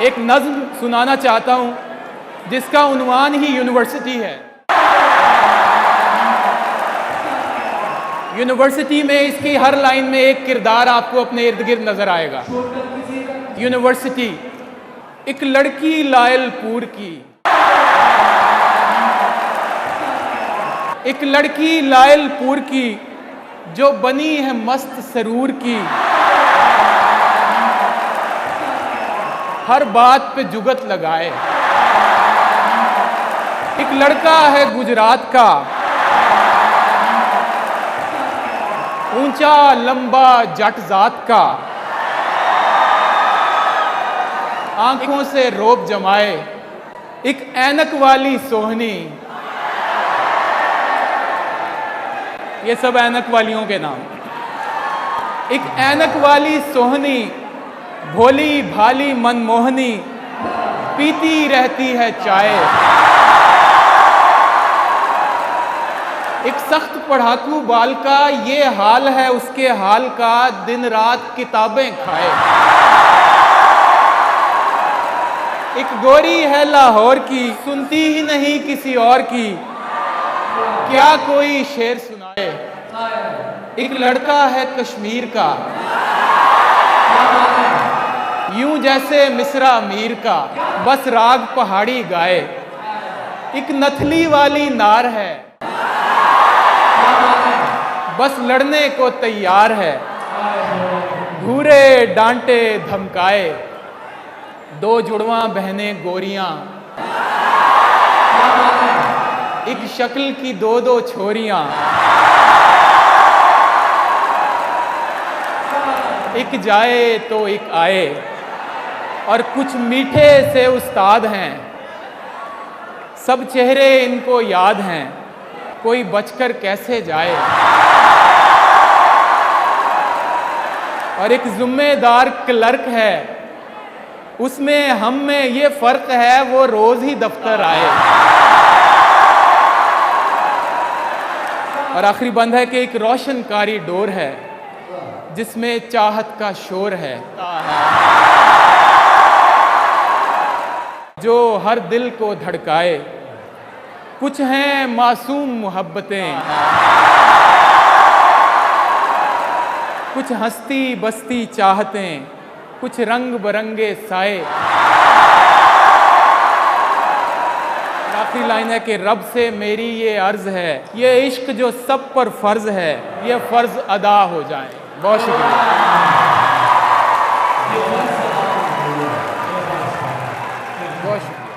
एक नज्म सुनाना चाहता हूँ जिसका उन्वान ही यूनिवर्सिटी है। यूनिवर्सिटी में इसकी हर लाइन में एक किरदार आपको अपने इर्द गिर्द नजर आएगा। यूनिवर्सिटी, एक लड़की लायलपुर की, एक लड़की लायलपुर की जो बनी है मस्त सरूर की, हर बात पे जुगत लगाए। एक लड़का है गुजरात का, ऊंचा लंबा जट जात का, आंखों से रोब जमाए। एक ऐनक वाली सोहनी, ये सब ऐनक वालियों के नाम। एक ऐनक वाली सोहनी, भोली भाली मनमोहनी, पीती रहती है चाय। एक सख्त पढ़ाकू बाल का ये हाल है उसके हाल का, दिन रात किताबें खाए। एक गोरी है लाहौर की, सुनती ही नहीं किसी और की, क्या कोई शेर सुनाए। एक लड़का है कश्मीर का, यूं जैसे मिस्रा मीर का, बस राग पहाड़ी गाए। एक नथली वाली नार है, बस लड़ने को तैयार है, घूरे डांटे धमकाए। दो जुड़वा बहनें गोरियां, एक शक्ल की दो दो छोरियां, एक जाए तो एक आए। और कुछ मीठे से उस्ताद हैं, सब चेहरे इनको याद हैं, कोई बचकर कैसे जाए। और एक जिम्मेदार क्लर्क है, उसमें हम में ये फर्क है वो रोज ही दफ्तर आए। और आखिरी बंद है कि एक रोशनकारी डोर है जिसमें चाहत का शोर है, जो हर दिल को धड़काए। कुछ हैं मासूम मोहब्बतें, कुछ हंसती बसती चाहतें, कुछ रंग बरंगे साए। आखिरी लाइन है कि रब से मेरी ये अर्ज है, ये इश्क जो सब पर फर्ज है, ये फर्ज अदा हो जाए। बहुत शुक्रिया। बहुत शुक्रिया।